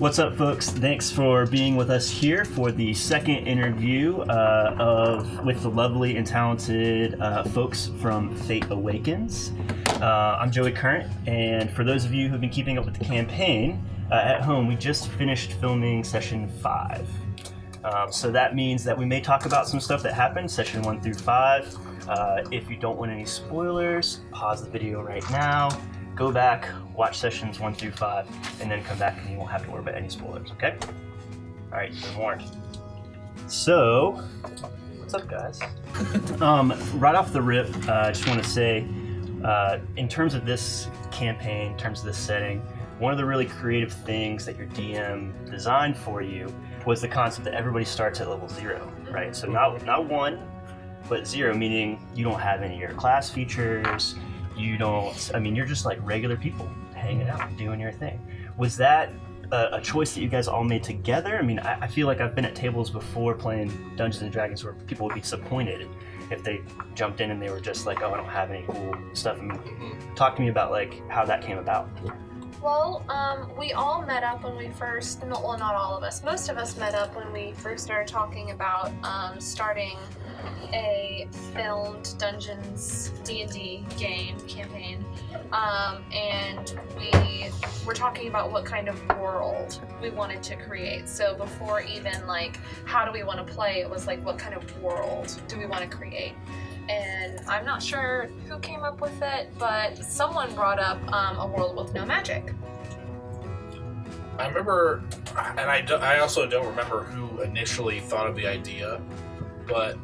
What's up, folks? Thanks for being with us here for the second interview with the lovely and talented folks from Fate Awakens. I'm Joey Current, and for those of you who've been keeping up with the campaign at home, we just finished filming session 5. So that means that we may talk about some stuff that happened, session 1 through 5. If you don't want any spoilers, pause the video right now, go back, watch sessions 1 through 5, and then come back and you won't have to worry about any spoilers, okay? Alright, you've been warned. So, what's up, guys? Right off the rip, I just want to say, in terms of this campaign, in terms of this setting, one of the really creative things that your DM designed for you was the concept that everybody starts at level 0, right? So not 1, but 0, meaning you don't have any of your class features, you're just like regular people hanging out, doing your thing. Was that a choice that you guys all made together? I mean, I feel like I've been at tables before playing Dungeons and Dragons where people would be disappointed if they jumped in and they were just like, oh, I don't have any cool stuff. I mean, talk to me about like how that came about. Well, we all met up when we first, well, not all of us, most of us met up when we first started talking about starting a filmed Dungeons D&D campaign, and we were talking about what kind of world we wanted to create. So before even like, how do we want to play, it was like, what kind of world do we want to create? And I'm not sure who came up with it, but someone brought up a world with no magic. I remember, and I also don't remember who initially thought of the idea, but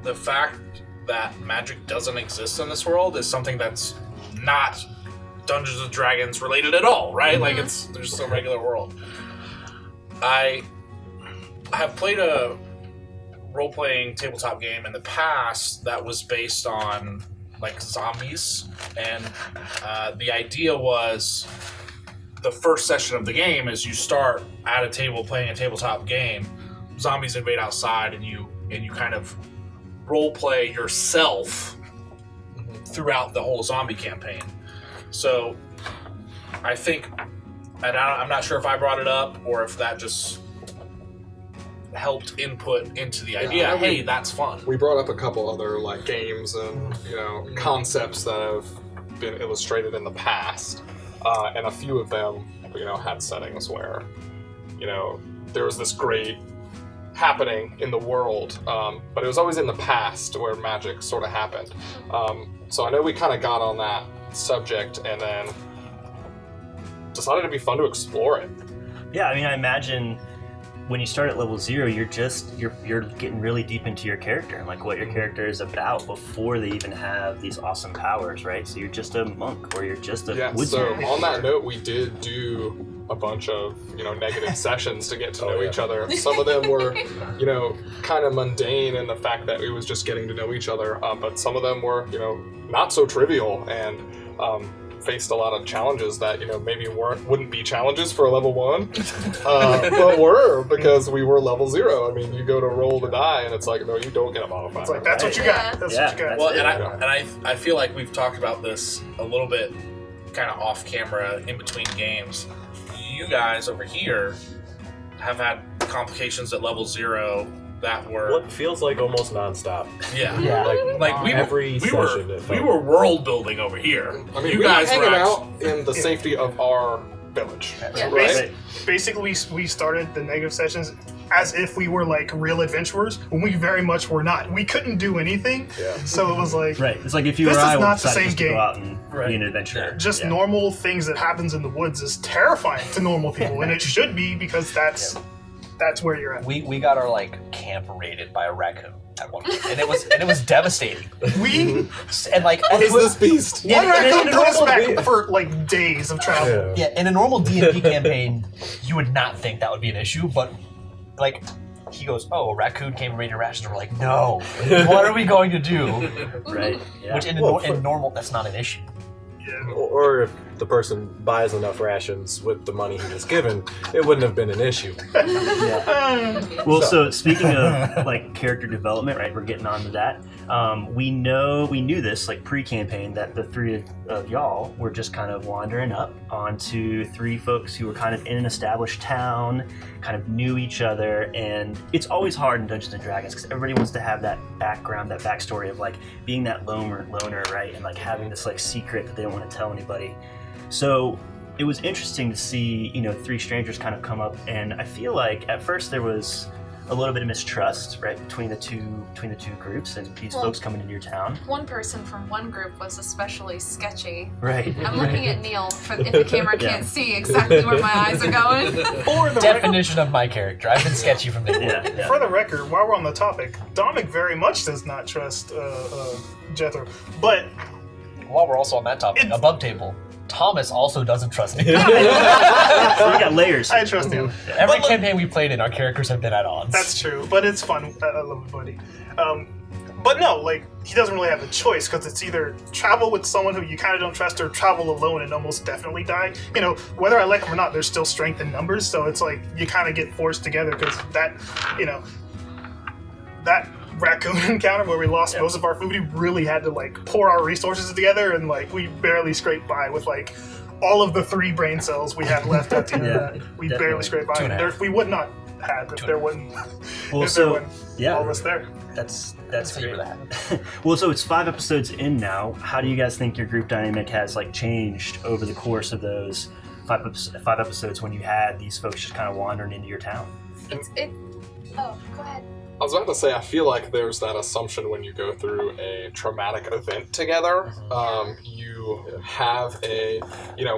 the fact that magic doesn't exist in this world is something that's not Dungeons and Dragons related at all, right? Like there's just a regular world. I have played a role-playing tabletop game in the past that was based on like zombies, and the idea was the first session of the game is you start at a table playing a tabletop game, zombies invade outside, and you kind of role-play yourself throughout the whole zombie campaign. So I think, and I'm not sure if I brought it up or if that just helped input into the idea. Yeah, hey, that's fun. We brought up a couple other like games and concepts that have been illustrated in the past, and a few of them had settings where there was this great happening in the world, but it was always in the past where magic sort of happened. So I know we kind of got on that subject and then decided it'd be fun to explore it. Yeah, I mean, I imagine when you start at level 0, you're getting really deep into your character and like what your character is about before they even have these awesome powers, right? So you're just a monk or you're just a woodsman. So on that note, we did do a bunch of negative sessions to get to know each other. Some of them were kind of mundane in the fact that it was just getting to know each other, but some of them were not so trivial and faced a lot of challenges that maybe wouldn't be challenges for a level 1, but were because we were level 0. I mean, you go to roll the die and it's like, no, you don't get a modifier. It's like, that's what you got. That's what you got. Well, and I feel like we've talked about this a little bit kind of off camera in between games. You guys over here have had complications at level 0 that were what feels like almost nonstop. Yeah. Like we were world building over here. I mean, you we guys were were hanging out in the safety of our village, right? Basically, we started the negative sessions as if we were like real adventurers when we very much were not. We couldn't do anything, so it was like it's like if you this or I is not the decided same just to game. go out and be an adventurer. Just normal things that happens in the woods is terrifying to normal people, and it should be because that's where you're at. We got our like camp raided by a raccoon at one point, and it was devastating. We and like what is this beast? One raccoon put us back for like days of travel. Yeah, in a normal D&D campaign, you would not think that would be an issue, but like he goes, "Oh, a raccoon came and raided rations." We're like, "No, what are we going to do?" Right. Yeah. Which in normal, that's not an issue. Yeah. Or if the person buys enough rations with the money he was given, it wouldn't have been an issue. Well, so speaking of like character development, right? We're getting on to that. We knew this like pre-campaign that the three of y'all were just kind of wandering up onto three folks who were kind of in an established town, kind of knew each other, and it's always hard in Dungeons and Dragons because everybody wants to have that background, that backstory of like being that loner, right, and like having this like secret that they don't want to tell anybody. So it was interesting to see, three strangers kind of come up, and I feel like at first there was a little bit of mistrust, right, between the two groups and these folks coming into your town. One person from one group was especially sketchy. Right. I'm looking at Neil if the camera can't see exactly where my eyes are going. For the Definition of my character. I've been sketchy from the beginning. Yeah. For the record, while we're on the topic, Dominic very much does not trust Jethro. But While we're also on that topic, above table, Thomas also doesn't trust me. So we got layers. I trust him. Every But, campaign we played in, our characters have been at odds. That's true, but it's fun. I love it, buddy. But no, like, he doesn't really have a choice because it's either travel with someone who you kind of don't trust or travel alone and almost definitely die. Whether I like him or not, there's still strength in numbers, so it's like you kind of get forced together because that raccoon encounter where we lost most of our food, we really had to like pour our resources together, and like we barely scraped by with like all of the 3 brain cells we had left at the end of that. We definitely. barely scraped by. 2.5. We would not have if there wasn't Well, if there so wasn't yeah, all of us there. that's See great. where that happened. Well, so it's 5 episodes in now. How do you guys think your group dynamic has like changed over the course of those 5 episodes when you had these folks just kind of wandering into your town? Oh, go ahead. I was about to say, I feel like there's that assumption when you go through a traumatic event together, you have a,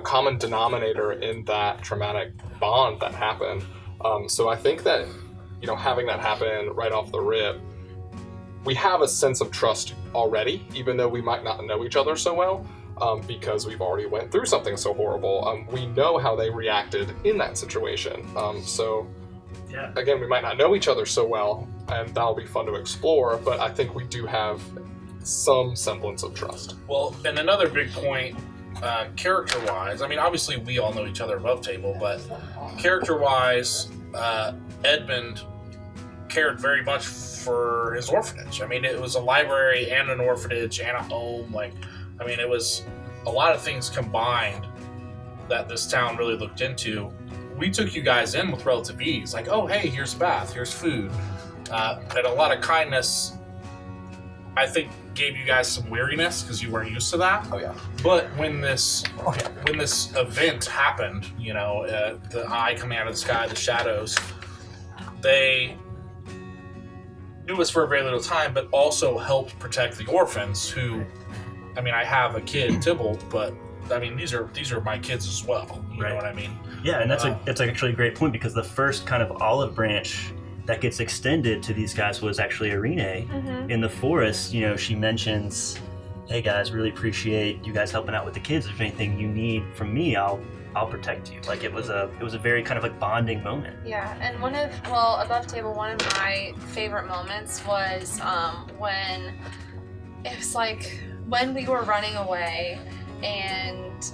common denominator in that traumatic bond that happened. So I think that, having that happen right off the rip, we have a sense of trust already, even though we might not know each other so well, because we've already went through something so horrible. We know how they reacted in that situation. Yeah. Again, we might not know each other so well, and that'll be fun to explore, but I think we do have some semblance of trust. Well, and another big point, character-wise, I mean, obviously we all know each other above table, but character-wise, Edmund cared very much for his orphanage. I mean, it was a library and an orphanage and a home. It was a lot of things combined that this town really looked into. We took you guys in with relative ease. Like, oh, hey, here's a bath, here's food. And a lot of kindness, I think, gave you guys some weariness because you weren't used to that. Oh, yeah. But when this event happened, the eye coming out of the sky, the shadows, they knew us for a very little time, but also helped protect the orphans who, I have a kid, Tybalt, but these are my kids as well. You know what I mean? Yeah, and that's actually a great point because the first kind of olive branch that gets extended to these guys was actually Irene. In the forest. She mentions, "Hey guys, really appreciate you guys helping out with the kids. If there's anything you need from me, I'll protect you." Like it was a very kind of like bonding moment. Yeah, and above table, one of my favorite moments was when it was like when we were running away and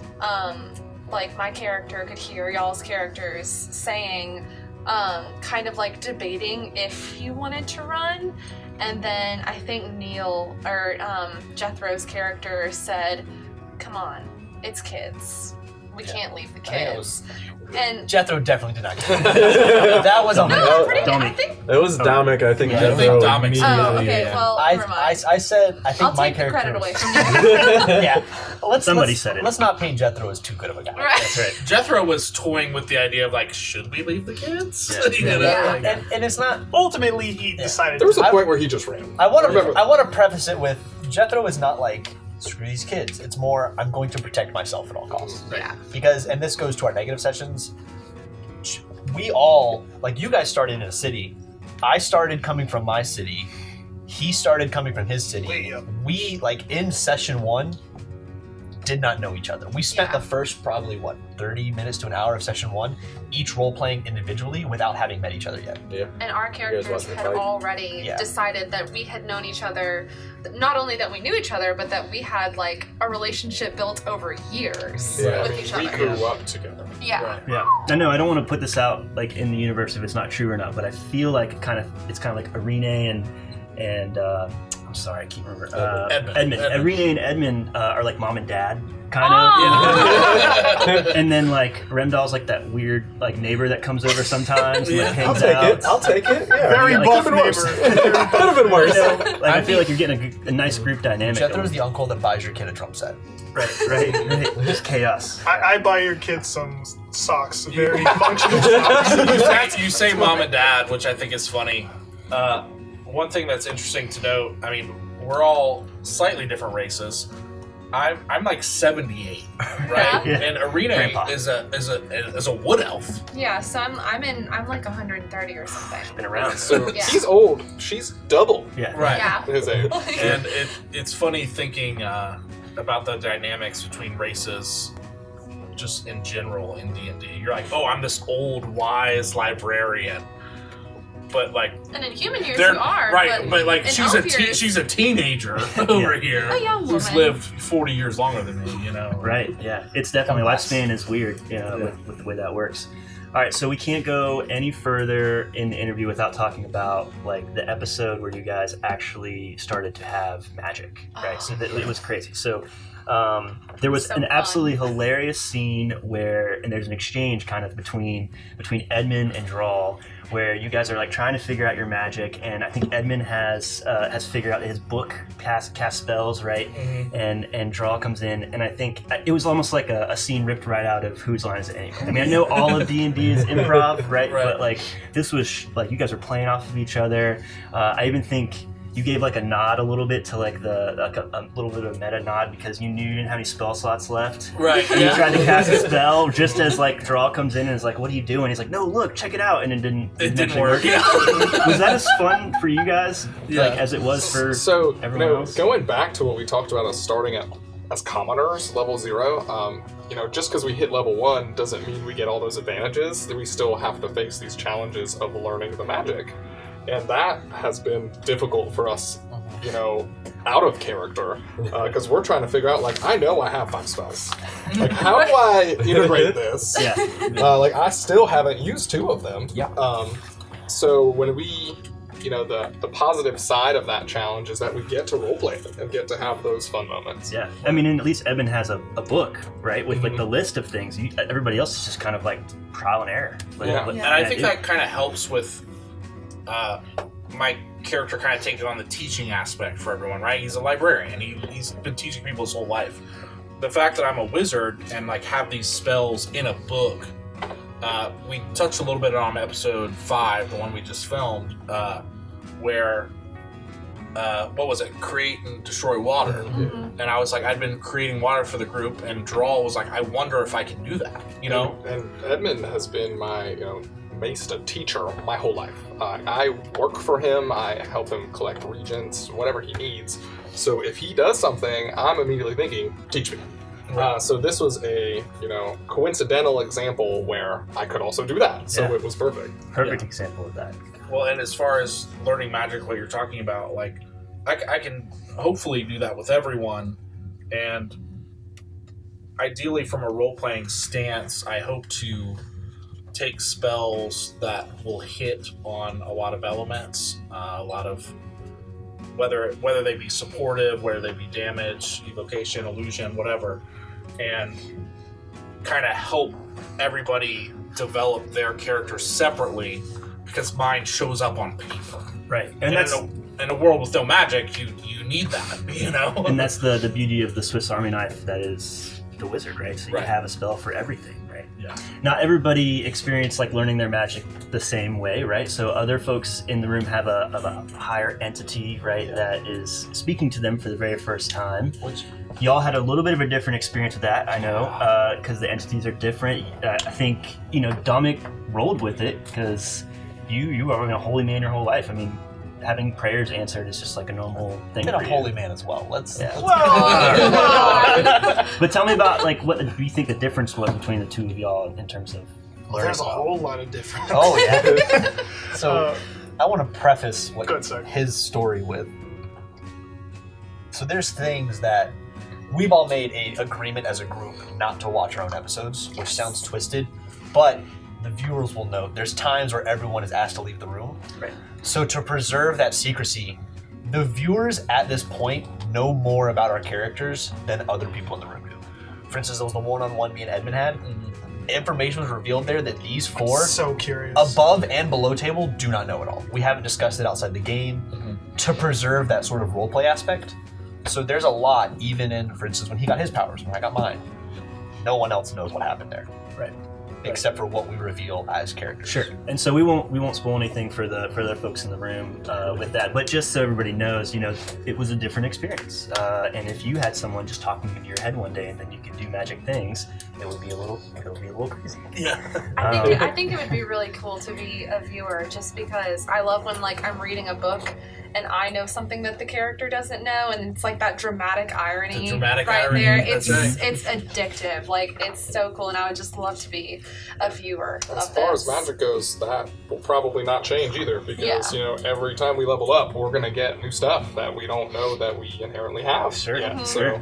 my character could hear y'all's characters saying, kind of like debating if you wanted to run, and then I think Neil or Jethro's character said, "Come on, it's kids. We can't leave the kids." And Jethro definitely did not get it. That was a no, I Dominic. think. It was Dominic, I think. Yeah, I think Dominic. Oh, okay. Well, never mind. I said I think I'll my take the character credit away from you. Yeah. Somebody said it. Let's not paint Jethro as too good of a guy. Right. That's right. Jethro was toying with the idea of should we leave the kids? Yeah. And it's not. Ultimately, he decided There was a I- point where he just ran. I want Remember- to preface it with Jethro is not like screw these kids. It's more I'm going to protect myself at all costs. Yeah. Because and this goes to our negative sessions. We all you guys started in a city. I started coming from my city. He started coming from his city. Way up. We in session 1. did not know each other. We spent Yeah. the first probably 30 minutes to an hour of session 1, each role playing individually without having met each other yet. And our characters watched me had fight? already Yeah. decided that we had known each other, not only that we knew each other, but that we had like a relationship built over years Yeah. with I mean, each we other. grew up together. Yeah. Right. Yeah, I know. I don't want to put this out like in the universe if it's not true or not, but I feel like it's kind of like Irene and I'm sorry, I can't remember. Edmund. Irene and Edmund are like mom and dad, kind Oh. of. And then like Remdahl's like that weird like neighbor that comes over sometimes and like Yeah. hangs I'll take out. it. I'll take it. Yeah. Very like, buff could have been neighbor. worse. Could have been worse. You know, like I feel like you're getting a nice group dynamic. Jethro is the uncle that buys your kid a drum set. right. Just chaos. I buy your kids some socks, very functional socks. You say mom and dad, which I think is funny. One thing that's interesting to note, I mean, we're all slightly different races. I'm like 78, right? Yeah. And Arena Grandpa. is a wood elf. Yeah, so I'm like 130 or something. Been around. So Yeah. he's old. She's double Yeah. Right. Yeah. his age. And it's funny thinking about the dynamics between races just in general in D&D. You're like, oh, I'm this old, wise librarian. But like, And in human years they're you are, right, but like in she's elf years- she's a teenager over here A young who's woman. lived 40 years longer than me, you know. Right, yeah. It's definitely, Dumbass. lifespan is weird, you know, with the way that works. All right, so we can't go any further in the interview without talking about like the episode where you guys actually started to have magic, right? So it was crazy. So there was So an fun. absolutely hilarious scene where, and there's an exchange kind of between Edmund and Drawl, where you guys are like trying to figure out your magic, and I think Edmund has figured out his book cast spells, right? And Drawl comes in, and I think it was almost like a scene ripped right out of Whose Line Is It Anyway? I mean, I know all of D&D is improv, right? Right. But like this was like you guys were playing off of each other. I even think you gave like a nod a little bit to like a little bit of a meta nod because you knew you didn't have any spell slots left. Right. And you tried to cast a spell just as like Draw comes in and is like, "What are you doing?" He's like, "No, look, check it out," and it didn't It work. didn't work. Yeah. Was that as fun for you guys, Yeah. like as it was for So, everyone else? going back to what we talked about as starting as commoners, level 0, just because we hit level 1 doesn't mean we get all those advantages. We still have to face these challenges of learning the magic. And that has been difficult for us, out of character, because we're trying to figure out, like, I know I have 5 spells. Like, how do I integrate this? Yeah. Like, I still haven't used 2 of them. Yeah. So when we, the positive side of that challenge is that we get to roleplay and get to have those fun moments. Yeah, I mean, and at least Edmund has a book, right, with like the list of things. Everybody else is just kind of like trial and error. Like, Yeah. what And I can think do? that kind of helps with my character kind of taking on the teaching aspect for everyone, right? He's a librarian. He's been teaching people his whole life. The fact that I'm a wizard and like have these spells in a book, we touched a little bit on episode 5, the one we just filmed, where what was it? Create and destroy water. Mhm. And I was like, I'd been creating water for the group, and Drawl was like, I wonder if I can do that, you know? And Edmund has been my, Maesta teacher my whole life. I work for him. I help him collect regents, whatever he needs. So if he does something, I'm immediately thinking, teach me. So this was a, coincidental example where I could also do that. So Yeah. it was perfect. Perfect example of that. Well, and as far as learning magic, what you're talking about, like, I can hopefully do that with everyone. And ideally, from a role-playing stance, I hope to take spells that will hit on a lot of elements, a lot of whether they be supportive, whether they be damage, evocation, illusion, whatever, and kind of help everybody develop their character separately because mine shows up on paper. Right, and And that's in a world with no magic, you need that, and that's the beauty of the Swiss Army knife that is the wizard, right? So you Right. have a spell for everything, right? Yeah. Not everybody experienced like learning their magic the same way, right? So other folks in the room have a higher entity, right, that is speaking to them for the very first time. Which Y'all had a little bit of a different experience with that, I know, because the entities are different. I think Dominic rolled with it because you are a holy man your whole life. I mean, having prayers answered is just like a normal thing. Been for a you. holy man as well. Let's Whoa, come on. But tell me about like what do you think the difference was between the two of y'all in terms of learning There's a about? whole lot of different. Oh yeah. So I want to preface what Good, sir. his story with. So there's things that we've all made an agreement as a group not to watch our own episodes, which sounds twisted, but the viewers will know there's times where everyone is asked to leave the room. Right. So to preserve that secrecy, the viewers at this point know more about our characters than other people in the room do. For instance, there was the one-on-one me and Edmund had. Information was revealed there that these four, So curious. above and below table, do not know at all. We haven't discussed it outside the game to preserve that sort of roleplay aspect. So there's a lot, even in, for instance, when he got his powers, when I got mine. No one else knows what happened there. Right. Except for what we reveal as characters. Sure. And so we won't spoil anything for the folks in the room with that. But just so everybody knows, it was a different experience. And if you had someone just talking into your head one day and then you could do magic things, it would be a little crazy. Yeah. I think it would be really cool to be a viewer, just because I love when like I'm reading a book and I know something that the character doesn't know, and it's like that dramatic irony The dramatic right irony, there. that's It's right. addictive. Like, it's so cool, and I would just love to be a viewer As of far this. as magic goes, that will probably not change either, because every time we level up, we're gonna get new stuff that we don't know that we inherently have. Sure. Yeah. Sure.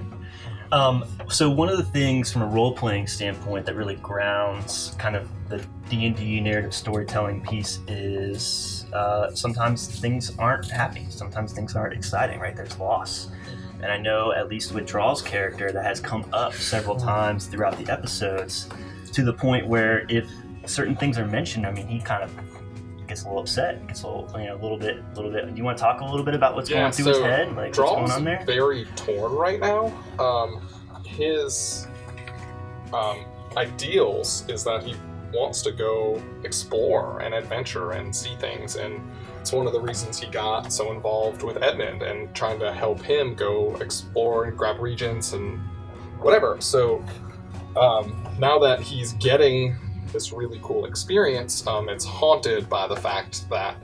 So one of the things from a role-playing standpoint that really grounds kind of the D&D narrative storytelling piece is sometimes things aren't happy. Sometimes things aren't exciting, right? There's loss. And I know at least with Draw's character that has come up several times throughout the episodes to the point where if certain things are mentioned, I mean, he kind of gets a little upset, gets a little bit. Do you want to talk a little bit about what's going through his head? Like what's Draw's going on there? very torn right now. His ideals is that he wants to go explore and adventure and see things, and it's one of the reasons he got so involved with Edmund and trying to help him go explore and grab regents and whatever. So now that he's getting this really cool experience, it's haunted by the fact that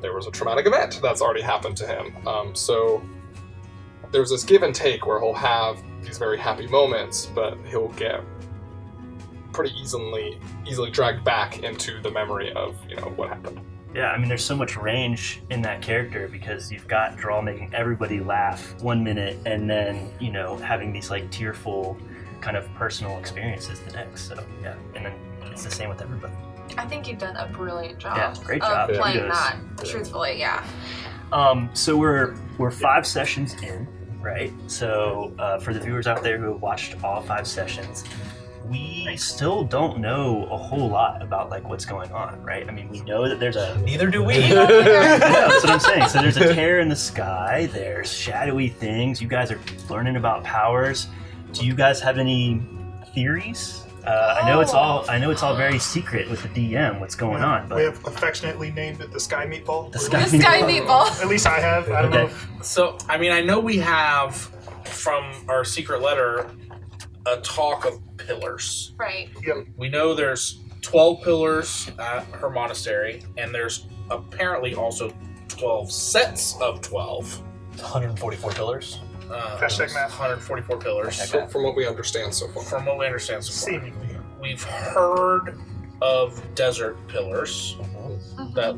there was a traumatic event that's already happened to him. So there's this give and take where he'll have these very happy moments, but he'll get pretty easily dragged back into the memory of what happened. Yeah, I mean, there's so much range in that character because you've got Draw making everybody laugh one minute and then, having these like tearful kind of personal experiences the next. So, yeah, and then it's the same with everybody. I think you've done a brilliant job. Yeah, great job. Of playing Kudos. that. Truthfully, yeah. So we're 5 sessions in, right? So for the viewers out there who have watched all 5 sessions, we still don't know a whole lot about like what's going on, right? I mean, we know that there's a Neither do we. Yeah, that's what I'm saying. So there's a tear in the sky. There's shadowy things. You guys are learning about powers. Do you guys have any theories? I know it's all very secret with the DM. What's going on? But We have affectionately named it the Sky Meatball. The Sky The Sky Meatball. At least I have. I don't know. Okay. So, I mean, I know we have from our secret letter a talk of pillars. Right. We know there's 12 pillars at her monastery, and there's apparently also 12 sets of 12. 144 pillars. Hashtag math. 144 pillars. From what we understand so far. From what we understand so far. Seemingly. We've heard of desert pillars that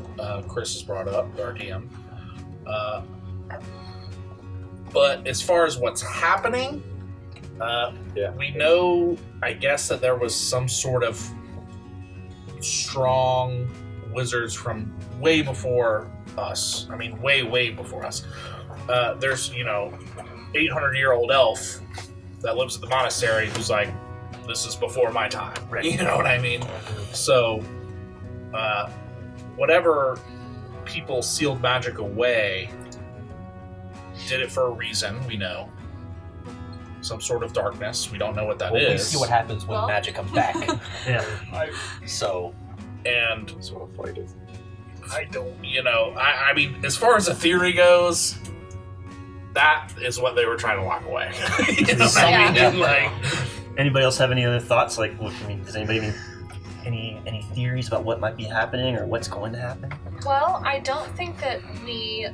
Chris has brought up, our DM. But as far as what's happening, we know, I guess, that there was some sort of strong wizards from way before us. I mean, way, way before us. There's, 800-year-old elf that lives at the monastery who's like, this is before my time. Right. You know what I mean? So, whatever people sealed magic away did it for a reason, we know. Some sort of darkness. We don't know what that is. We see what happens when Well. magic comes back. yeah, So, And, That's what a fight is. I don't. I mean, as far as the theory goes, that is what they were trying to lock away. You know what I mean? Yeah. Like, Anybody else have any other thoughts? Like, I mean, does anybody even any theories about what might be happening or what's going to happen? Well, I don't think that we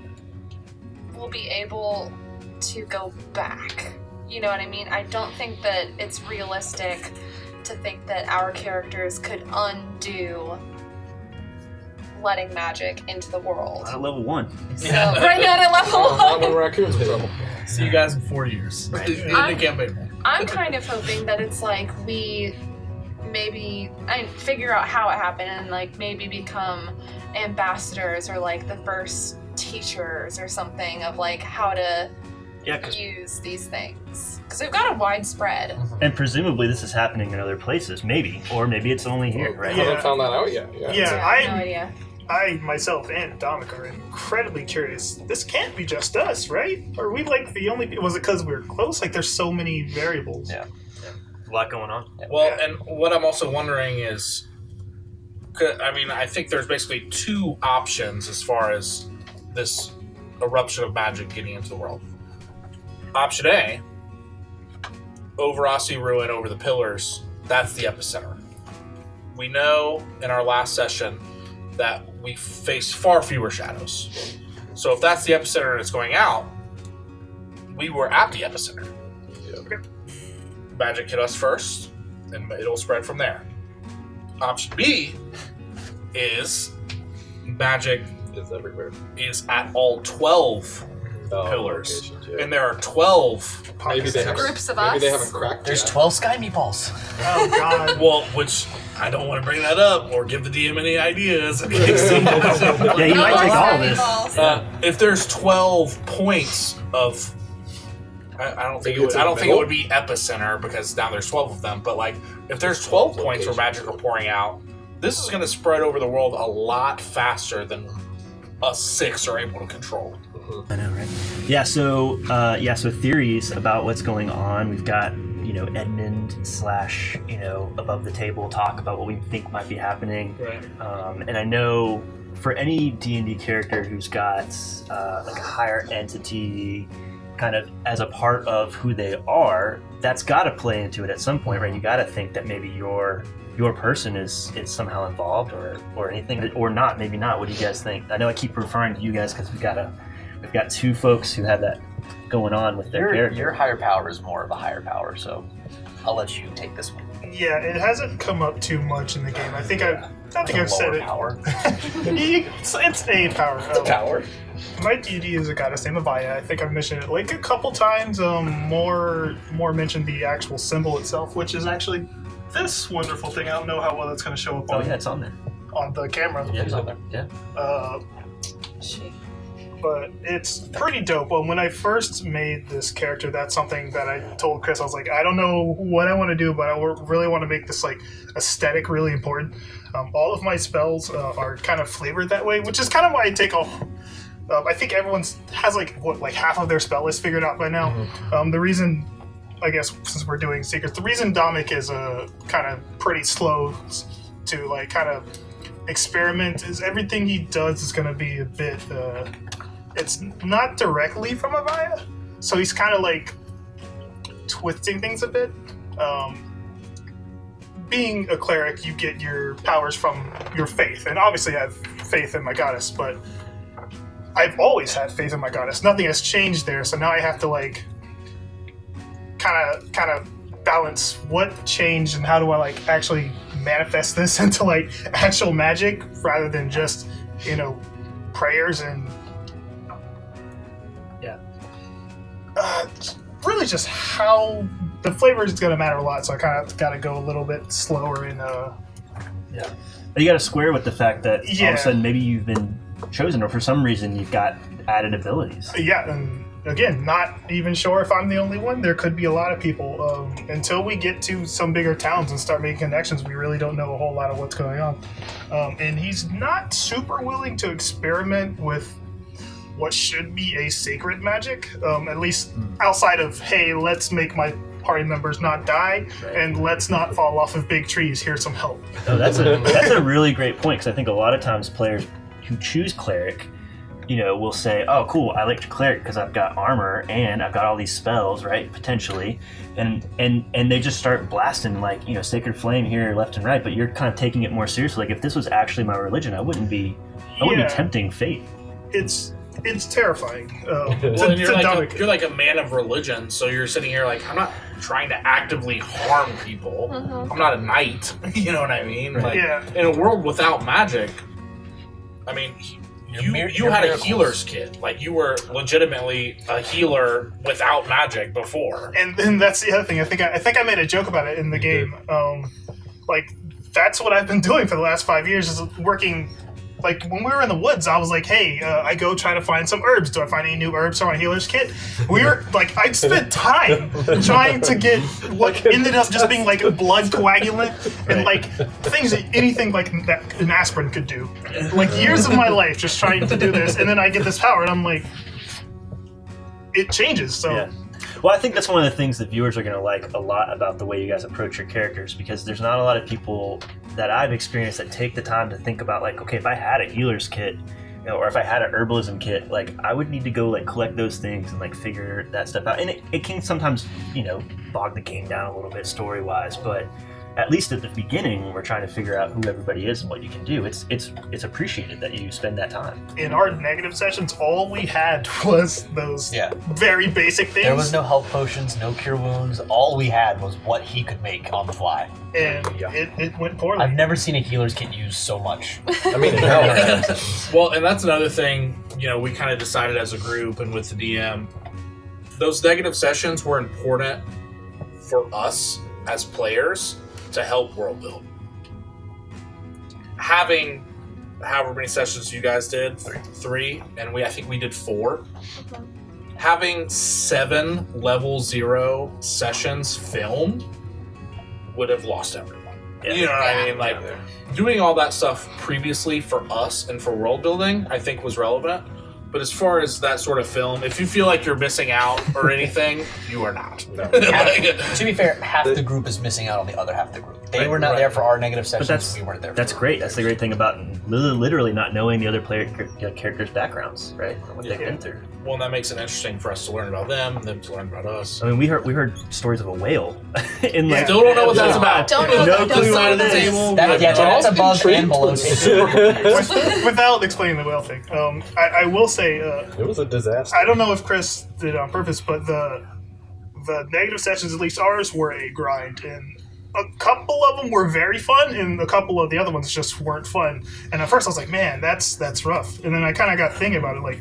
will be able to go back. You know what I mean? I don't think that it's realistic to think that our characters could undo letting magic into the world. At level 1. So, right now at level Not 1. when raccoons are trouble. See you guys in 4 years. Right. They can't wait more. I'm kind of hoping that it's like we maybe figure out how it happened and like maybe become ambassadors or like the first teachers or something of like how to use these things. Because we've got a wide spread. And presumably this is happening in other places, maybe. Or maybe it's only here, right? I haven't found that out yet. Yeah, No idea. I myself and Dominic are incredibly curious. This can't be just us, right? Are we like the only people? Was it because we're close? Like there's so many variables. Yeah. A lot going on. Well, and what I'm also wondering is, I think there's basically 2 options as far as this eruption of magic getting into the world. Option A, over Aussie Ruin, over the pillars, that's the epicenter. We know in our last session that we face far fewer shadows. So if that's the epicenter and it's going out, we were at the epicenter. Magic hit us first, and it'll spread from there. Option B is magic It's everywhere. is at all 12 pillars. Locations, yeah. And there are 12. Maybe they haven't, Groups of maybe us. they haven't cracked There's yet. 12 sky meatballs. Oh God. Well, which I don't want to bring that up or give the DM any ideas. Yeah, you might take all of this. If there's 12 points of, I don't think it would be epicenter because now there's 12 of them. But like, if there's 12 points where magic are pouring out, this is going to spread over the world a lot faster than us 6 are able to control. I know, right? Yeah. So theories about what's going on. We've got Edmund / above the table talk about what we think might be happening. Right. And I know for any D&D character who's got like a higher entity kind of as a part of who they are, that's got to play into it at some point, right? You got to think that maybe your person is somehow involved or anything, or not. Maybe not. What do you guys think? I know I keep referring to you guys because we've got 2 folks who have that going on with their character. Your higher power is more of a higher power, so I'll let you take this one. Yeah, it hasn't come up too much in the game. I think I've said Lower it. power. It's a power. Power. My deity is a goddess named Avaya. I think I've mentioned it like a couple times. More mentioned the actual symbol itself, which is actually this wonderful thing. I don't know how well that's going to show up Oh yeah, it's on there. on the camera. Yeah, it's on there. Yeah. But it's pretty dope. Well, when I first made this character, that's something that I told Chris. I was like, I don't know what I want to do, but I really want to make this like aesthetic really important. All of my spells are kind of flavored that way, which is kind of why I take all. I think everyone's has like half of their spell list figured out by now. The reason, I guess, since we're doing secrets, the reason Dominic is kind of pretty slow to like kind of experiment is everything he does is going to be a bit. It's not directly from Avaya, so he's kind of like twisting things a bit. Being a cleric, you get your powers from your faith, and obviously I have faith in my goddess, but I've always had faith in my goddess. Nothing has changed there, so now I have to like kind of balance what changed and how do I like actually manifest this into like actual magic rather than just prayers and really just how the flavor is going to matter a lot. So I kind of got to go a little bit slower in. Yeah. You got to square with the fact that all of a sudden maybe you've been chosen, or for some reason you've got added abilities. Yeah, and again, not even sure if I'm the only one. There could be a lot of people. Until we get to some bigger towns and start making connections, we really don't know a whole lot of what's going on. And he's not super willing to experiment with what should be a sacred magic, at least outside of, hey, let's make my party members not die, and let's not fall off of big trees. Here's some help. Oh, that's a really great point, because I think a lot of times players who choose cleric, will say, oh, cool, I like cleric because I've got armor and I've got all these spells, right? Potentially, and they just start blasting like sacred flame here, left and right. But you're kind of taking it more seriously. Like if this was actually my religion, I wouldn't be tempting fate. It's terrifying. Well, and you're like a man of religion, so you're sitting here like, I'm not trying to actively harm people. I'm not a knight. You know what I mean? Like, in a world without magic, I mean, you had a healer's kit. Like, you were legitimately a healer without magic before. And then that's the other thing. I think I made a joke about it in the game. Like, that's what I've been doing for the last 5 years is working. Like, when we were in the woods, I was like, hey, I go try to find some herbs. Do I find any new herbs for my healer's kit? We were, like, I'd spent time trying to get what ended up just being, like, blood coagulant and, like, things that anything like that an aspirin could do. Like, years of my life just trying to do this, and then I get this power, and I'm like, it changes, so... Yeah. Well, I think that's one of the things that viewers are going to like a lot about the way you guys approach your characters, because there's not a lot of people that I've experienced that take the time to think about, like, okay, if I had a healer's kit, or if I had an herbalism kit, like, I would need to go, like, collect those things and, like, figure that stuff out. And it can sometimes, bog the game down a little bit story-wise, but at least at the beginning, when we're trying to figure out who everybody is and what you can do, it's appreciated that you spend that time. In our negative sessions, all we had was those very basic things. There was no health potions, no cure wounds. All we had was what he could make on the fly. And it went poorly. I've never seen a healer's kit used so much. I mean, well, and that's another thing, we kind of decided as a group and with the DM, those negative sessions were important for us as players to help world build. Having however many sessions you guys did, 3, and I think we did 4. Having 7 level 0 sessions filmed would have lost everyone. Yeah. You know what I mean? Like, doing all that stuff previously for us and for world building, I think was relevant. But as far as that sort of film, if you feel like you're missing out or anything, you are not. No. To be fair, half the group is missing out on the other half of the group. They were not there for our negative sessions, we weren't there for That's great. That's the great thing about literally not knowing the other characters' backgrounds, right? What they've been through. Well, and that makes it interesting for us to learn about them to learn about us. I mean, we heard stories of a whale. Still don't know what that's about. Don't know no what clue that on the is. table. That's above and below table. Without explaining the whale thing, I will say it was a disaster. I don't know if Chris did it on purpose, but the negative sessions, at least ours, were a grind, and a couple of them were very fun, and a couple of the other ones just weren't fun. And at first I was like, man, that's rough. And then I kind of got thinking about it, like,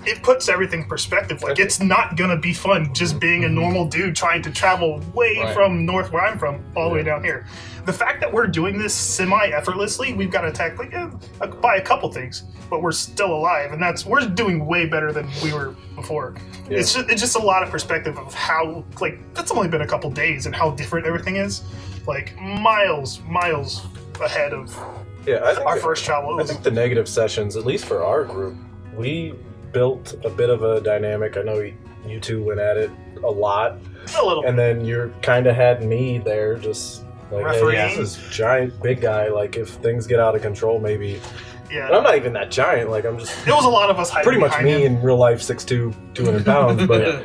it puts everything in perspective. Like, it's not gonna be fun just being a normal dude trying to travel way from north where I'm from all the way down here. The fact that we're doing this semi-effortlessly, we've got attacked by a couple things, but we're still alive, and we're doing way better than we were before. Yeah. It's just a lot of perspective of how, like, that's only been a couple days and how different everything is. Like, miles ahead of our first travel. I think the negative sessions, at least for our group, we built a bit of a dynamic. I know you two went at it a lot. A little. And then you kind of had me there just like, refereeing. Hey, this is giant, big guy. Like, if things get out of control, maybe... Yeah. And I'm not even that giant. Like, I'm just... It was a lot of us hiding pretty much me him. in real life, 6'2", 200 pounds. But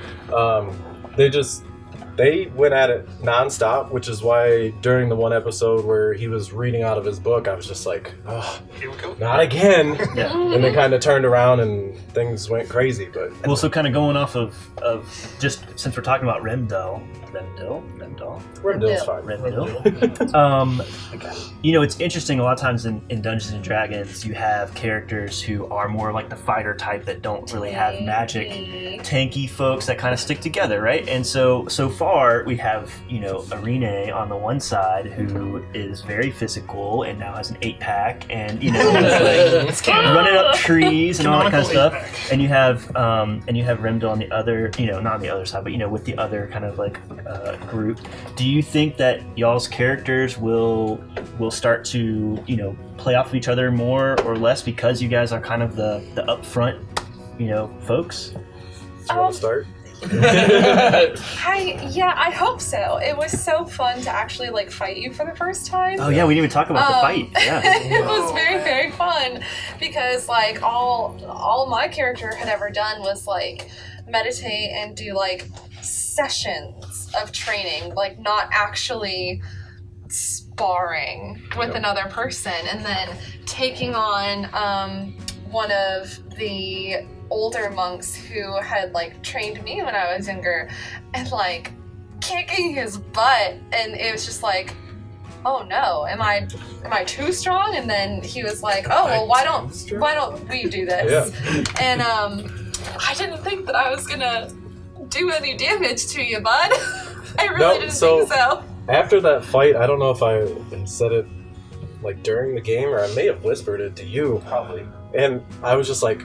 they went at it nonstop, which is why during the one episode where he was reading out of his book, I was just like, oh, here we go. Not again. Yeah. And they kind of turned around and things went crazy. But well, so kind of going off of just since we're talking about Remdil, Remdil's fine. It's interesting. A lot of times in Dungeons and Dragons, you have characters who are more like the fighter type that don't really have magic, tanky folks that kind of stick together, right? And so far we have Arene on the one side who is very physical and now has an 8-pack and is like running up trees and all that kind of stuff. And you have Remdil on the other, not on the other side, but with the other kind of like group. Do you think that y'all's characters will start to play off of each other more or less because you guys are kind of the upfront folks? Do you want to start? I hope so. It was so fun to actually like fight you for the first time. Oh yeah, we didn't even talk about the fight. Yeah. It was very, very fun because like all my character had ever done was like meditate and do like sessions of training, like not actually sparring with another person, and then taking on one of the older monks who had like trained me when I was younger and like kicking his butt, and it was just like, oh no, am I too strong? And then he was like, oh well, why don't we do this? Yeah. And I didn't think that I was gonna do any damage to you, bud. I really didn't think so. After that fight, I don't know if I said it like during the game or I may have whispered it to you. Probably. And I was just like,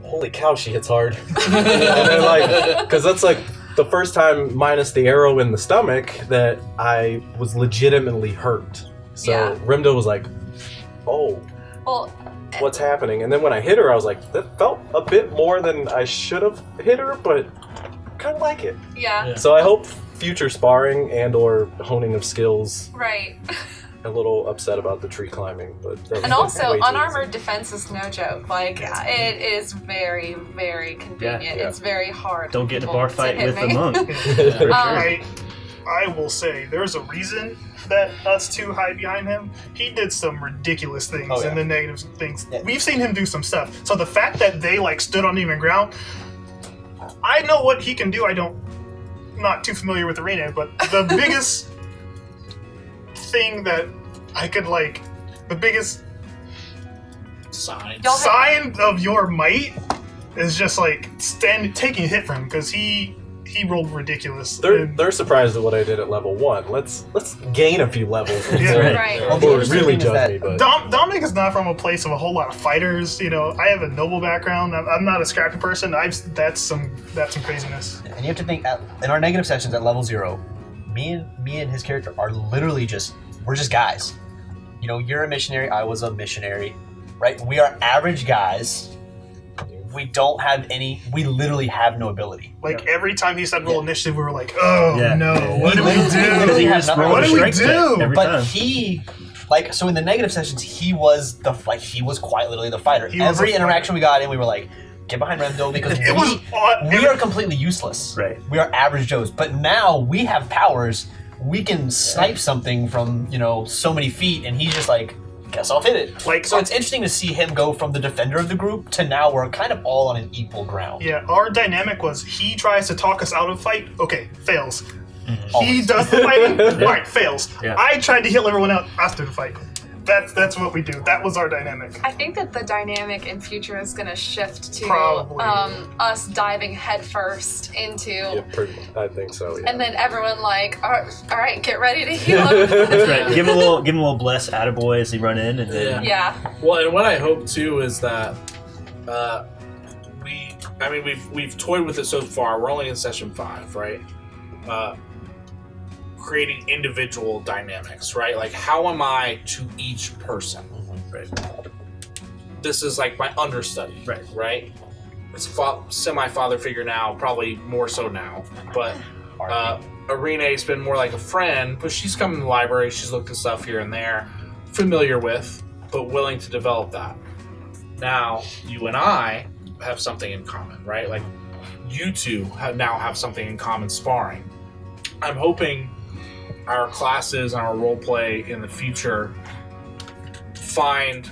holy cow, she hits hard. And then, like, because that's like the first time minus the arrow in the stomach that I was legitimately hurt. So Yeah. Rimdo was like, oh, Well, what's happening? And then when I hit her, I was like, that felt a bit more than I should have hit her, but kind of like it. yeah, So I hope future sparring and or honing of skills. right. A little upset about the tree climbing, but that was And also, way too unarmored defense is no joke. Like, it is very, very convenient. Yeah. It's very hard. Don't get in a for bar people to fight hit with the me. monk. easy. I will say there's a reason that us two hide behind him. He did some ridiculous things Oh, yeah. and the negative things. Yeah. We've seen him do some stuff. So the fact that they like stood on even ground, I know what he can do. Not too familiar with Arena, but the biggest thing that I could like, the biggest Signs. Y'all sign of your might is just like taking a hit from him because he rolled ridiculous. And- They're surprised at what I did at level 1. Let's gain a few levels. Yeah. Right. Right. Well, the Before interesting really thing is judge that me, but Dominic is not from a place of a whole lot of fighters. You know, I have a noble background. I'm not a scrappy person. That's some craziness. And you have to think in our negative sessions at level 0, me and his character are literally we're just guys. You know, you're a missionary, I was a missionary, right? We are average guys. We don't have we literally have no ability. Like every time he said roll initiative, we were like, oh Yeah. no, Yeah. what do we literally do? have Just nothing. roll What a do we strike check do? every But time. he, like, so in the negative sessions, he was he was quite literally the fighter. He was Every a fighter. interaction we got in, we were like, get behind Remdo because It was we are completely useless. Right. We are average Joes. But now we have powers. We can snipe something from, so many feet, and he's just like, guess I'll hit it. Like, So it's interesting to see him go from the defender of the group to now we're kind of all on an equal ground. yeah. Our dynamic was he tries to talk us out of fight. Okay, fails. He Always. does the fighting. Right, fails. Yeah. I tried to heal everyone out after the fight. That's what we do. That was our dynamic. I think that the dynamic in future is going to shift to Probably. us diving headfirst into, yeah, pretty much. I think so. Yeah. and then everyone like, all right, get ready to heal him. That's right. Give him a little bless, attaboy as they run in, and then Yeah. Well, and what I hope too is that we've toyed with it so far. We're only in session 5, right? Creating individual dynamics, right? Like, how am I to each person? Right. This is like my understudy, Right. Right? It's semi-father figure now, probably more so now, but Arena's been more like a friend, but she's come to the library, she's looked at stuff here and there, familiar with, but willing to develop that. Now, you and I have something in common, right? Like, you two now have something in common, sparring. I'm hoping our classes and our role play in the future find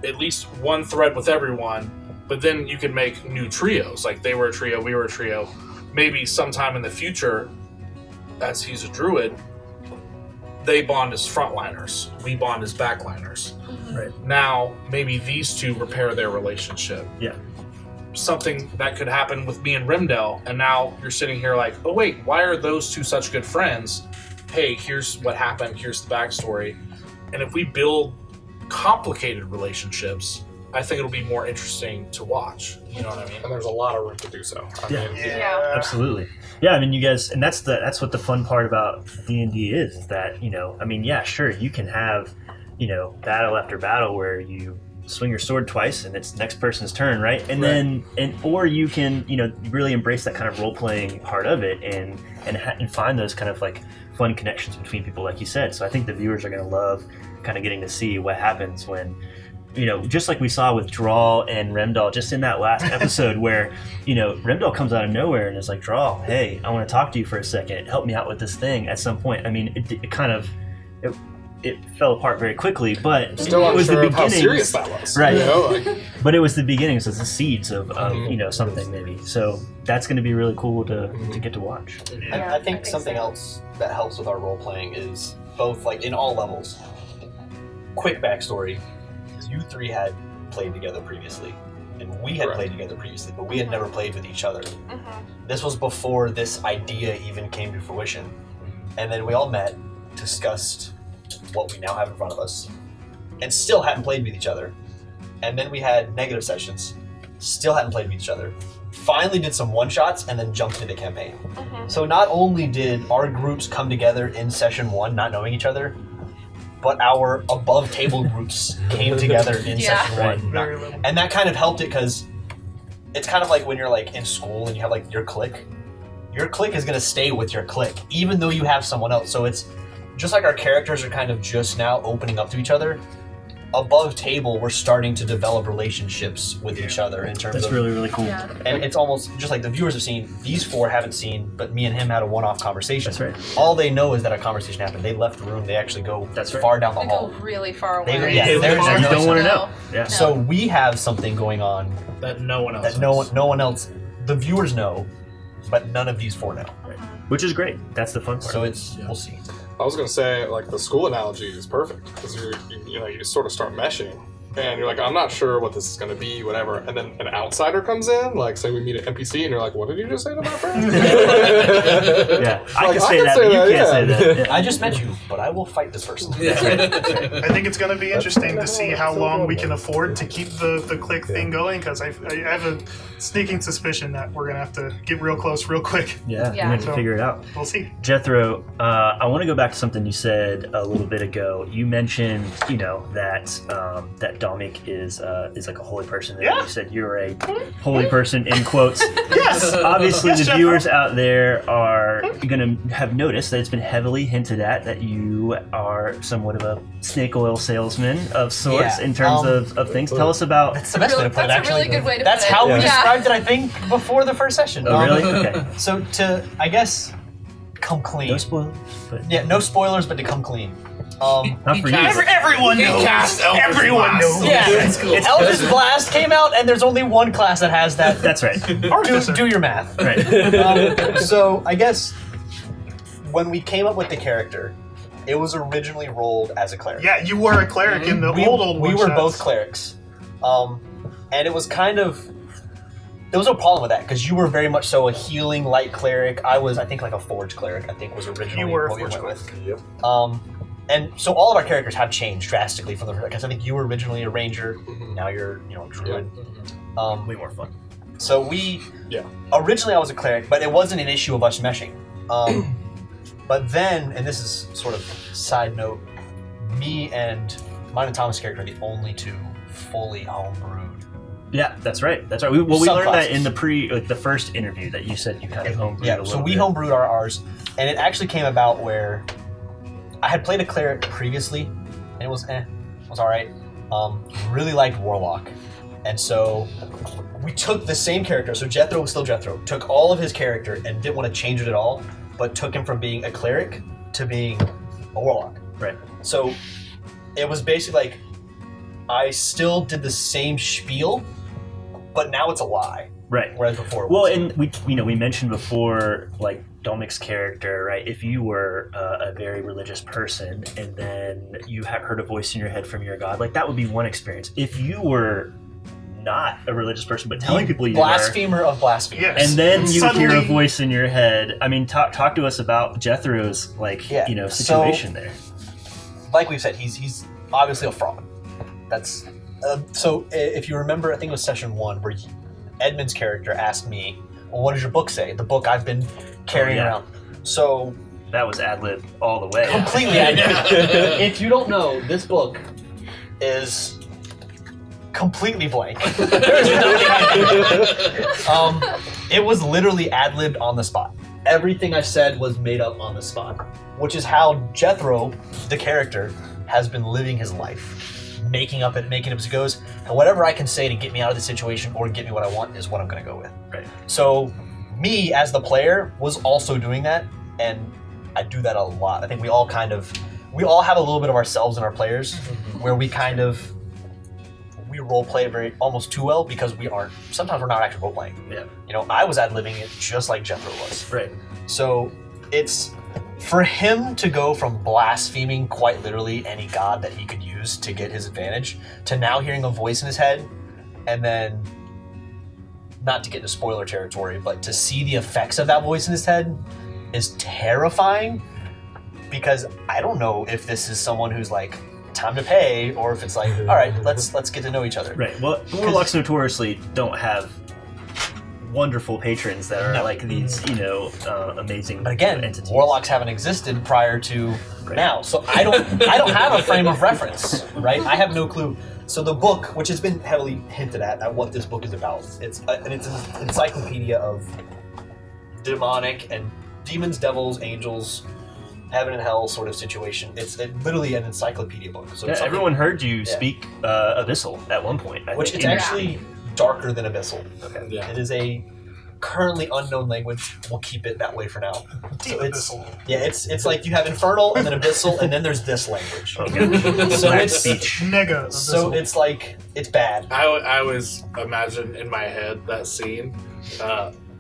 at least one thread with everyone, but then you can make new trios. Like, they were a trio, we were a trio. Maybe sometime in the future, as he's a druid, they bond as frontliners, we bond as backliners. Right. Now, maybe these two repair their relationship. Yeah. Something that could happen with me and Rimdell, and now you're sitting here like, oh wait, why are those two such good friends? Hey, here's what happened, here's the backstory. And if we build complicated relationships, I think it'll be more interesting to watch. You know what I mean? And there's a lot of room to do so. I Yeah. mean, Yeah. Absolutely. Yeah, I mean, you guys, and that's what the fun part about D&D is that, I mean, yeah, sure, you can have, battle after battle where you swing your sword twice and it's next person's turn, right? And then or you can really embrace that kind of role playing part of it and find those kind of like fun connections between people, like you said. So I think the viewers are going to love kind of getting to see what happens when, just like we saw with Drawl and Remdahl just in that last episode where, Remdahl comes out of nowhere and is like, Drawl, hey, I want to talk to you for a second. Help me out with this thing at some point. I mean, it kind of... It fell apart very quickly, but Still it was the unsure of how beginning. serious that was. Right. Like, But it was the beginnings, it's the seeds of something maybe. So that's going to be really cool to get to watch. I think something else that helps with our role playing is both like in all levels. Quick backstory: is you three had played together previously, and we had played together previously, but we had never played with each other. This was before this idea even came to fruition, and then we all met, discussed what we now have in front of us, and still hadn't played with each other. And then we had negative sessions, still hadn't played with each other. Finally did some one-shots and then jumped into the campaign. So not only did our groups come together in session 1 not knowing each other, but our above table groups came together in session 1. Very little. And that kind of helped it because it's kind of like when you're like in school and you have like your clique. Your clique is going to stay with your clique, even though you have someone else. So it's just like our characters are kind of just now opening up to each other. Above table, we're starting to develop relationships with each other in terms That's of... really, really cool. Yeah. And it's almost just like the viewers have seen, these 4 haven't seen, but me and him had a one-off conversation. That's right. All they know is that a conversation happened. They left the room, they actually go That's right. far down the They go hall. really far away. They- yeah, They there's just no- don't want to know. Yeah. No. So we have something going on That no one else that no one else, the viewers know, but none of these 4 know. Which is great. That's the fun part. So it's, we'll see. I was gonna say, like, the school analogy is perfect because you just sort of start meshing, and you're like, I'm not sure what this is gonna be, whatever, and then an outsider comes in, like, say we meet an NPC, and you're like, what did you just say to my friend? yeah, I Like, can say that, but you can't say that. Yeah. I just met you, but I will fight this person. I think it's going to be interesting to see how long we can afford to keep the click thing going, because I have a sneaking suspicion that we're going to have to get real close real quick. Yeah, Yeah. we have to figure it out. We'll see. Jethro, I want to go back to something you said a little bit ago. You mentioned, that Dominic is like a holy person. Yeah. You said you're a holy person in quotes. Yes! Obviously, Yes, the Jethro. viewers out there are going to have noticed that it's been heavily hinted at that you are somewhat of a snake oil salesman of sorts Yeah, in terms of things. Tell us about. That's the best way to put it, That's a actually. really good way to That's put it. how we Yeah. described it, I think, before the first session. Oh, really? Okay. So to, I guess, come clean. No spoilers, but Yeah, no spoilers, but to come clean. not for you. Everyone knows. Everyone knows. Yeah, That's cool. Eldritch Blast came out, and there's only one class that has that. That's right. Do your math. Right. So I guess when we came up with the character, it was originally rolled as a cleric. Yeah, you were a cleric in the old we were one-shots. both clerics, and it was kind of there was no problem with that because you were very much so a healing light cleric. I was, I think, like a forge cleric. I think was originally You were a what we forge went with. Yep. And so all of our characters have changed drastically from the because I think you were originally a ranger, now you're a druid. Way more fun. So originally I was a cleric, but it wasn't an issue of us meshing. But then, and this is sort of side note, me and mine and Thomas' character are the only 2 fully homebrewed. Yeah, that's right. That's right. We learned that in Subclasses. the first interview that you said you kind of homebrewed a Yeah, little so we bit. homebrewed ours, and it actually came about where I had played a cleric previously, and it was all right. Really liked warlock, and so we took the same character. So Jethro was still Jethro. Took all of his character and didn't want to change it at all, but took him from being a cleric to being a warlock. Right. So it was basically like I still did the same spiel, but now it's a lie. Right. Whereas before, it Well, wasn't. and we mentioned before, like Domic's character, right? If you were a very religious person and then you have heard a voice in your head from your god, like that would be one experience. If you were not a religious person but telling people you blasphemer of blasphemy. Yes. and then you hear a Suddenly- voice in your head, I mean, talk to us about Jethro's situation there. Like we've said, he's obviously a fraud. That's so. If you remember, I think it was session 1 where Edmund's character asked me, "Well, what does your book say?" The book I've been carrying yeah. around. So That was ad-lib all the way. completely. If you don't know, this book is completely blank. There's nothing. It was literally ad-libbed on the spot. Everything I said was made up on the spot, which is how Jethro, the character, has been living his life, making up as it goes. And whatever I can say to get me out of the situation or get me what I want is what I'm going to go with. Right. So, me as the player was also doing that, and I do that a lot. I think we all have a little bit of ourselves in our players, where we role play almost too well because sometimes we're not actually role playing. Yeah. You know, I was ad-libbing it just like Jethro was. Right. So it's for him to go from blaspheming quite literally any god that he could use to get his advantage to now hearing a voice in his head, and then not to get into spoiler territory, but to see the effects of that voice in his head is terrifying, because I don't know if this is someone who's like time to pay, or if it's like, all right, let's get to know each other. Right. Well, warlocks notoriously don't have wonderful patrons that are like these, amazing. But again, entities. warlocks haven't existed prior to now, so I don't have a frame of reference, right? I have no clue. So the book, which has been heavily hinted at what this book is about, it's an encyclopedia of demonic and demons, devils, angels, heaven and hell sort of situation. It's literally an encyclopedia book. So it's everyone heard you speak Abyssal at one point. Which think, it's actually darker than Abyssal. Okay. Yeah. It is a currently unknown language. We'll keep it that way for now. So it's like you have Infernal and then Abyssal and then there's this language. Okay. So it's speech. Nega. So it's like it's bad. I was imagine in my head that scene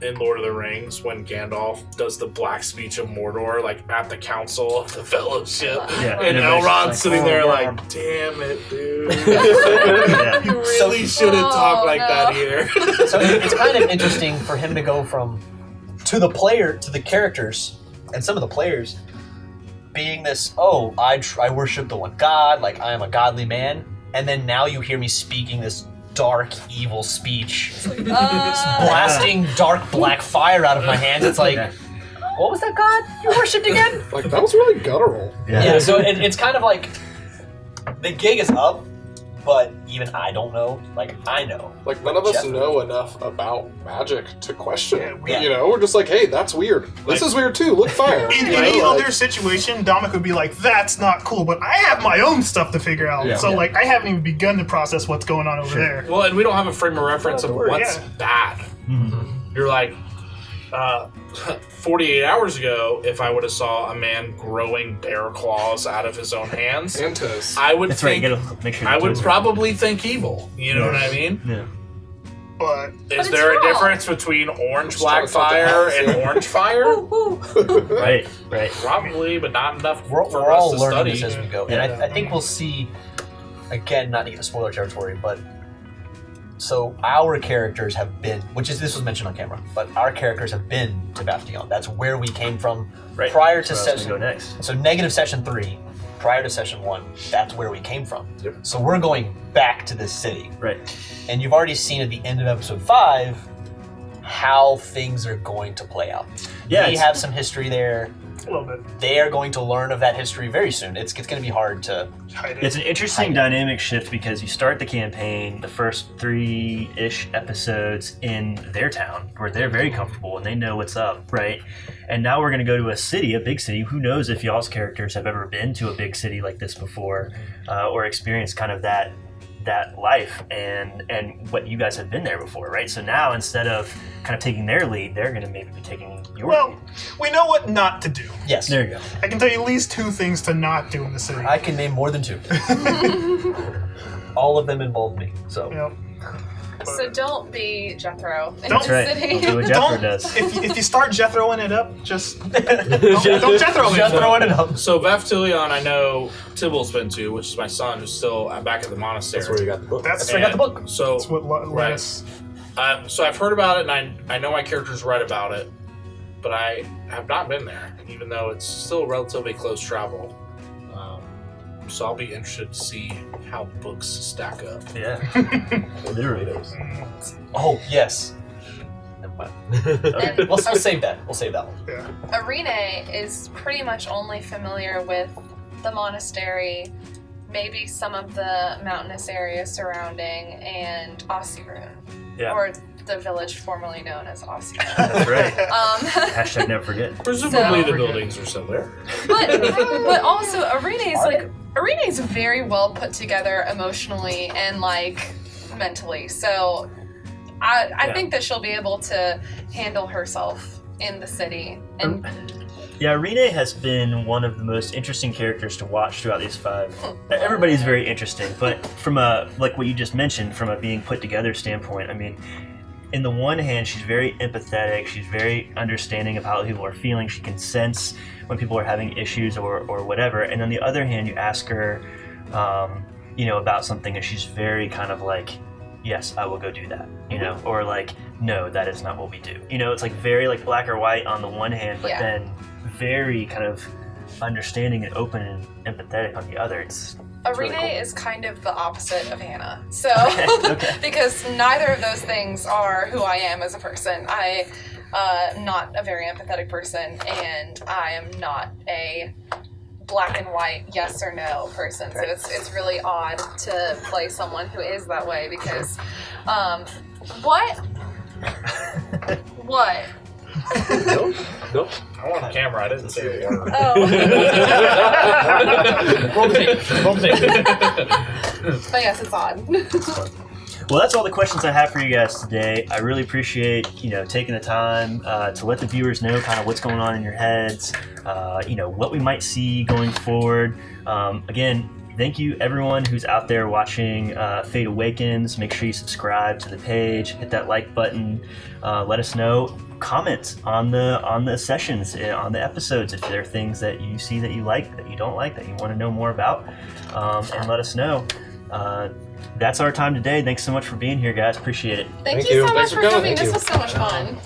in Lord of the Rings when Gandalf does the black speech of Mordor, like at the council of the Fellowship, Yeah. and everybody's Elrond's like, sitting "Oh, there wow." like, "Damn it, dude! Yeah. You really shouldn't talk like that here." So it's kind of interesting for him to go from to the characters and some of the players being this, I worship the one God, like I am a godly man, and then now you hear me speaking this dark, evil speech, blasting dark black fire out of my hands. It's like, what was that God you worshipped again? Like, that was really guttural. Yeah, so it's kind of like the gig is up, but even I don't know. Like, I know. Like, none of us Jethro. know enough about magic to question it. Yeah. You know, we're just like, hey, that's weird. This is weird too. Look, fire. In You any know, other situation, Dominic would be like, that's not cool, but I have my own stuff to figure out. Yeah. So, like, I haven't even begun to process what's going on over there. Well, and we don't have a frame of reference of what's Yeah. bad. You're like, 48 hours ago, if I would have saw a man growing bear claws out of his own hands, Antis. I would That's right. think You gotta make sure. I the would toes are- probably think evil. You know what I mean? Yeah. But Is it's there a wrong. difference between orange Just trying black to talk to fire us, and yeah. orange fire? Right. Right. Probably, but not enough We're for all us to learning study. this as we go. And I think we'll see, again, not to get into spoiler territory, but so our characters have been, this was mentioned on camera, but our characters have been to Bastion. That's where we came from Right. prior to That's where I was session. gonna go next. So negative session 3, prior to session 1, that's where we came from. Yep. So we're going back to this city. Right. And you've already seen at the end of episode 5 how things are going to play out. Yeah. We it's- have some history there. a little bit. They are going to learn of that history very soon. It's going to be hard to... Hide it. It's an interesting dynamic shift because you start the campaign, the first 3-ish episodes in their town, where they're very comfortable and they know what's up, right? And now we're going to go to a city, a big city. Who knows if y'all's characters have ever been to a big city like this before, or experienced kind of that life and what you guys have been there before, right? So now instead of kind of taking their lead, they're going to maybe be taking your Well, lead. we know what not to do. Yes. There you go. I can tell you at least 2 things to not do in the city. I can name more than 2. All of them involve me. So You know, So don't be Jethro in Don't- the That's right. city. Don't do what Jethro don't, does. if you start Jethroing it up, just don't Jethro it. just throwing it up. So Vaftilion, I know Tybalt's been to, which is my son, who's still back at the monastery. That's where you got the book. That's where I got the book. So, That's what let Right. us. so I've heard about it, and I know my character's read about it, but I have not been there, even though it's still relatively close travel. So I'll be interested to see how the books stack up. Yeah. Literally. Oh, yes. Never mind. And We'll save that. We'll save that one. Yeah. Arena is pretty much only familiar with the monastery, maybe some of the mountainous areas surrounding, and Ossirun. Yeah. Or the village formerly known as Ossirun. That's right. Um, Never forget. Presumably So- the buildings are still there. but also Arena's very well put together emotionally and like mentally. So I think that she'll be able to handle herself in the city. And Yeah, Rene has been one of the most interesting characters to watch throughout these 5. Everybody's very interesting, but from a, like what you just mentioned, from a being put together standpoint, I mean, in the one hand, she's very empathetic, she's very understanding of how people are feeling, she can sense when people are having issues or whatever, and on the other hand, you ask her, about something, and she's very kind of like, yes, I will go do that, or like, no, that is not what we do. It's like very like black or white on the one hand, but Yeah. then very kind of understanding and open and empathetic on the other. It's really Arena cool. is kind of the opposite of Hannah. So, Okay. because neither of those things are who I am as a person. I not a very empathetic person, and I am not a black and white yes or no person. So it's really odd to play someone who is that way because what? What? Nope. I'm on camera. I didn't say a word. Oh. Roll the tape. Roll the tape. But yes, it's odd. Well, that's all the questions I have for you guys today. I really appreciate, taking the time to let the viewers know kind of what's going on in your heads, what we might see going forward. Again, thank you everyone who's out there watching Fate Awakens. Make sure you subscribe to the page, hit that like button, let us know. Comment on the sessions, on the episodes, if there are things that you see that you like, that you don't like, that you want to know more about, and let us know. That's our time today. Thanks so much for being here, guys. Appreciate it. Thank Thank you you. so much Thanks for for coming. coming. Thank This you. was so much fun.